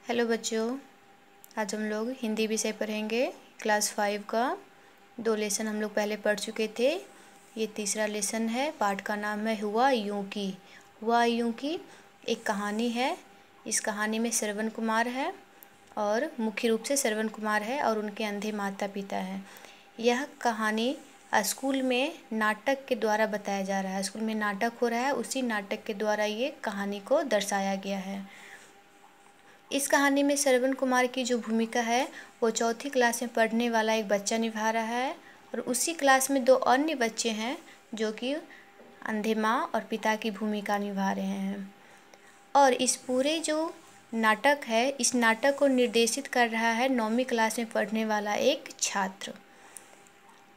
Hello बच्चों, आज हम लोग हिंदी विषय पढ़ेंगे। क्लास 5 का 2 लेसन हम लोग पहले पढ़ चुके थे। ये तीसरा लेसन है। पाठ का नाम है हुआ यूं की। हुआ यूं की एक कहानी है। इस कहानी में श्रवण कुमार है और मुख्य रूप से श्रवण कुमार है और उनके अंधे माता पिता हैं। यह कहानी स्कूल में नाटक के द्वारा बताया जा रहा है। स्कूल में नाटक हो रहा है, उसी नाटक के द्वारा ये कहानी को दर्शाया गया है। इस कहानी में श्रवण कुमार की जो भूमिका है वो चौथी क्लास में पढ़ने वाला एक बच्चा निभा रहा है और उसी क्लास में 2 अन्य बच्चे हैं जो कि अंधे माँ और पिता की भूमिका निभा रहे हैं। और इस पूरे जो नाटक है, इस नाटक को निर्देशित कर रहा है 9वीं क्लास में पढ़ने वाला एक छात्र।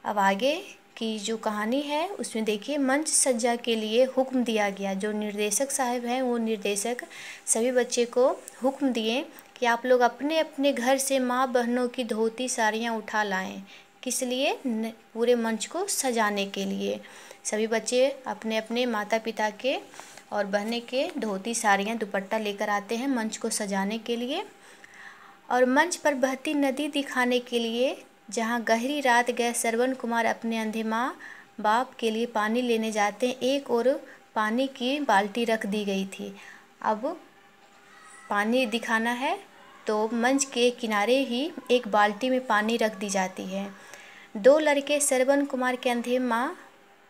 अब आगे की जो कहानी है उसमें देखिए, मंच सज्जा के लिए हुक्म दिया गया। जो निर्देशक साहब हैं वो निर्देशक सभी बच्चे को हुक्म दिए कि आप लोग अपने अपने घर से माँ बहनों की धोती साड़ियाँ उठा लाएं। किस लिए? पूरे मंच को सजाने के लिए। सभी बच्चे अपने अपने माता पिता के और बहनें के धोती साड़ियाँ दुपट्टा लेकर आते हैं मंच को सजाने के लिए। और मंच पर बहती नदी दिखाने के लिए जहाँ गहरी रात गए श्रवण कुमार अपने अंधे माँ बाप के लिए पानी लेने जाते हैं। एक और पानी की बाल्टी रख दी गई थी। अब पानी दिखाना है तो मंच के किनारे ही एक बाल्टी में पानी रख दी जाती है। 2 लड़के श्रवण कुमार के अंधे माँ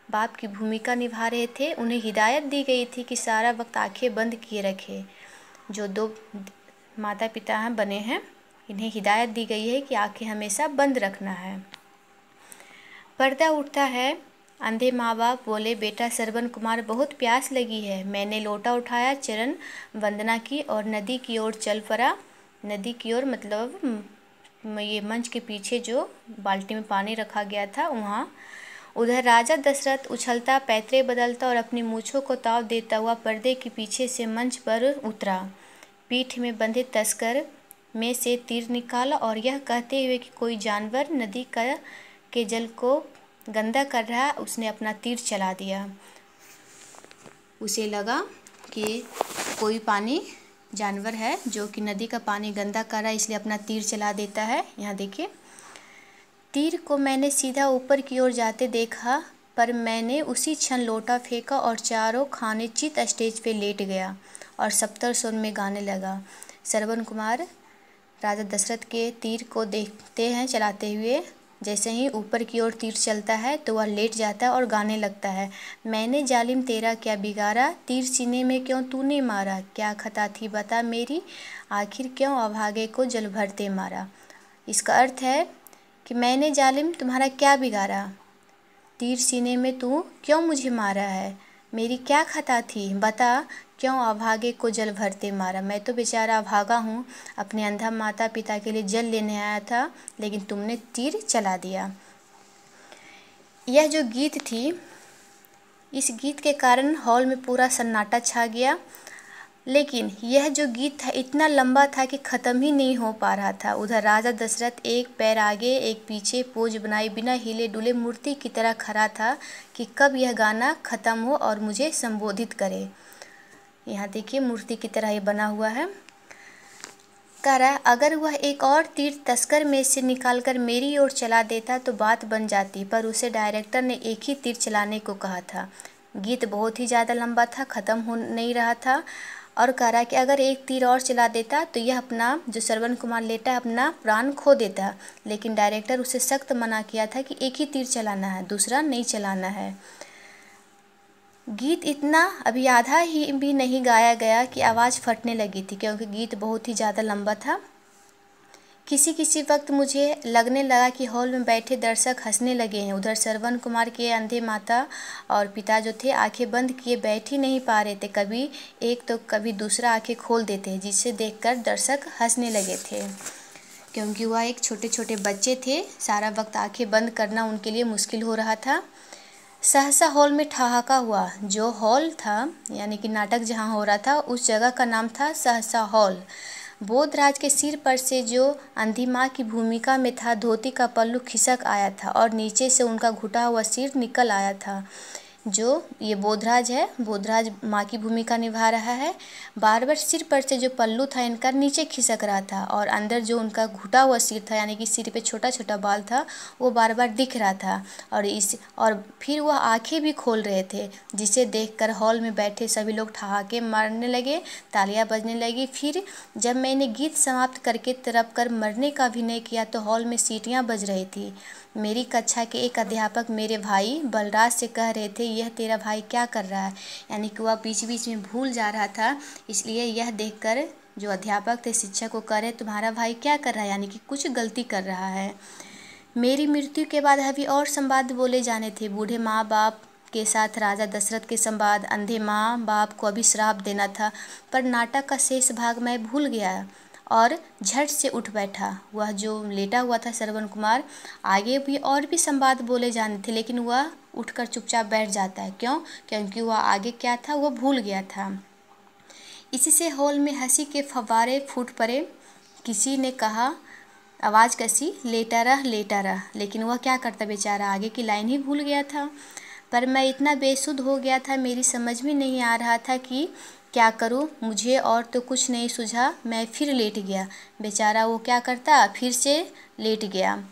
बाप की भूमिका निभा रहे थे। उन्हें हिदायत दी गई थी कि सारा वक्त आंखें बंद किए रखें। जो 2 माता पिता हैं बने हैं, इन्हें हिदायत दी गई है कि आंखें हमेशा बंद रखना है। पर्दा उठता है। अंधे माँ बाप बोले, बेटा श्रवण कुमार, बहुत प्यास लगी है। मैंने लोटा उठाया, चरण वंदना की और नदी की ओर चल पड़ा। नदी की ओर मतलब ये मंच के पीछे जो बाल्टी में पानी रखा गया था वहाँ। उधर राजा दशरथ उछलता, पैतरे बदलता और अपनी मूँछों को ताव देता हुआ पर्दे के पीछे से मंच पर उतरा। पीठ में बंधे तस्कर में से तीर निकाला और यह कहते हुए कि कोई जानवर नदी के जल को गंदा कर रहा है, उसने अपना तीर चला दिया। उसे लगा कि कोई पानी जानवर है जो कि नदी का पानी गंदा कर रहा है, इसलिए अपना तीर चला देता है। यहाँ देखिए, तीर को मैंने सीधा ऊपर की ओर जाते देखा, पर मैंने उसी क्षण लोटा फेंका और चारों खाने चित स्टेज पे लेट गया और सप्तर स्वर में गाने लगा। श्रवण कुमार राजा दशरथ के तीर को देखते हैं चलाते हुए। जैसे ही ऊपर की ओर तीर चलता है तो वह लेट जाता है और गाने लगता है। मैंने जालिम तेरा क्या बिगाड़ा, तीर सीने में क्यों तूने मारा, क्या खता थी बता मेरी, आखिर क्यों अभागे को जल भरते मारा। इसका अर्थ है कि मैंने जालिम तुम्हारा क्या बिगाड़ा, तीर सीने में तू क्यों मुझे मारा है, मेरी क्या खता थी बता, क्यों अभागे को जल भरते मारा। मैं तो बेचारा अभागा हूँ, अपने अंधा माता पिता के लिए जल लेने आया था, लेकिन तुमने तीर चला दिया। यह जो गीत थी, इस गीत के कारण हॉल में पूरा सन्नाटा छा गया। लेकिन यह जो गीत था इतना लंबा था कि ख़त्म ही नहीं हो पा रहा था। उधर राजा दशरथ एक पैर आगे एक पीछे पोज बनाए बिना हिले डुले मूर्ति की तरह खड़ा था कि कब यह गाना ख़त्म हो और मुझे संबोधित करे। यहाँ देखिए, मूर्ति की तरह ये बना हुआ है। कह रहा है, अगर वह एक और तीर तस्कर में से निकालकर मेरी ओर चला देता तो बात बन जाती, पर उसे डायरेक्टर ने एक ही तीर चलाने को कहा था। गीत बहुत ही ज़्यादा लंबा था, ख़त्म हो नहीं रहा था और कह रहा है कि अगर एक तीर और चला देता तो यह अपना जो श्रवण कुमार लेटा है अपना प्राण खो देता। लेकिन डायरेक्टर उसे सख्त मना किया था कि एक ही तीर चलाना है, दूसरा नहीं चलाना है। गीत इतना अभी आधा ही भी नहीं गाया गया कि आवाज़ फटने लगी थी, क्योंकि गीत बहुत ही ज़्यादा लंबा था। किसी वक्त मुझे लगने लगा कि हॉल में बैठे दर्शक हंसने लगे हैं। उधर श्रवण कुमार के अंधे माता और पिता जो थे आंखें बंद किए बैठ ही नहीं पा रहे थे। कभी एक तो कभी दूसरा आंखें खोल देते, जिससे देखकर दर्शक हंसने लगे थे, क्योंकि वह एक छोटे छोटे बच्चे थे। सारा वक्त आंखें बंद करना उनके लिए मुश्किल हो रहा था। सहसा हॉल में ठहाका हुआ। जो हॉल था यानी कि नाटक जहाँ हो रहा था उस जगह का नाम था सहसा हॉल। बोधराज के सिर पर से जो अंधी माँ की भूमिका में था, धोती का पल्लू खिसक आया था और नीचे से उनका घुटा हुआ सिर निकल आया था। जो ये बोधराज है, बोधराज माँ की भूमिका निभा रहा है। बार बार सिर पर से जो पल्लू था इनका नीचे खिसक रहा था और अंदर जो उनका घुटा हुआ सिर था, यानी कि सिर पे छोटा छोटा बाल था, वो बार बार दिख रहा था। और फिर वह आंखें भी खोल रहे थे, जिसे देखकर हॉल में बैठे सभी लोग ठहाके मारने लगे, तालियां बजने लगी। फिर जब मैंने गीत समाप्त करके तड़प कर मरने का अभिनय किया तो हॉल में सीटियाँ बज रही थी। मेरी कक्षा के एक अध्यापक मेरे भाई बलराज से कह रहे थे, यह तेरा भाई क्या कर रहा है, यानी कि वह बीच बीच में भूल जा रहा था। इसलिए यह देखकर जो अध्यापक थे शिक्षक को कह रहे, तुम्हारा भाई क्या कर रहा है, यानी कि कुछ गलती कर रहा है। मेरी मृत्यु के बाद अभी और संवाद बोले जाने थे। बूढ़े माँ बाप के साथ राजा दशरथ के संवाद, अंधे माँ बाप को अभी श्राप देना था। पर नाटक का शेष भाग मैं भूल गया और झट से उठ बैठा। वह जो लेटा हुआ था श्रवण कुमार, आगे भी और भी संवाद बोले जाने थे, लेकिन वह उठकर चुपचाप बैठ जाता है। क्यों? क्योंकि वह आगे क्या था वह भूल गया था। इससे हॉल में हंसी के फव्वारे फूट पड़े। किसी ने कहा, आवाज़ कसी, लेटा रह, लेकिन वह क्या करता बेचारा, आगे की लाइन ही भूल गया था। पर मैं इतना बेसुध हो गया था, मेरी समझ में नहीं आ रहा था कि क्या करूं। मुझे और तो कुछ नहीं सूझा, मैं फिर लेट गया। बेचारा वो क्या करता, फिर से लेट गया।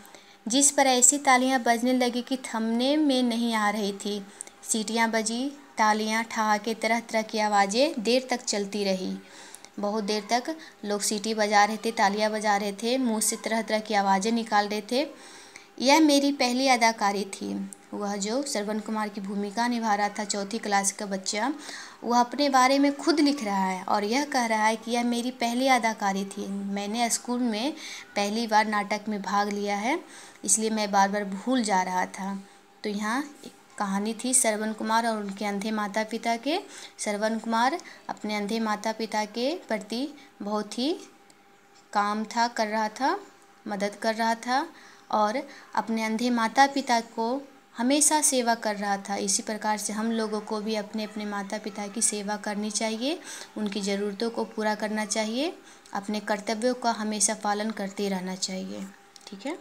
जिस पर ऐसी तालियां बजने लगी कि थमने में नहीं आ रही थी। सीटियां बजी, तालियां, ठहाके, तरह तरह की आवाज़ें देर तक चलती रही। बहुत देर तक लोग सीटी बजा रहे थे, तालियां बजा रहे थे, मुंह से तरह तरह की आवाज़ें निकाल रहे थे। यह मेरी पहली अदाकारी थी। वह जो श्रवण कुमार की भूमिका निभा रहा था, चौथी क्लास का बच्चा, वह अपने बारे में खुद लिख रहा है और यह कह रहा है कि यह मेरी पहली अदाकारी थी। मैंने स्कूल में पहली बार नाटक में भाग लिया है, इसलिए मैं बार बार भूल जा रहा था। तो यहाँ कहानी थी श्रवण कुमार और उनके अंधे माता पिता के। श्रवण कुमार अपने अंधे माता पिता के प्रति बहुत ही काम था, कर रहा था, मदद कर रहा था और अपने अंधे माता पिता को हमेशा सेवा कर रहा था। इसी प्रकार से हम लोगों को भी अपने अपने माता पिता की सेवा करनी चाहिए, उनकी ज़रूरतों को पूरा करना चाहिए, अपने कर्तव्यों का हमेशा पालन करते रहना चाहिए। ठीक है।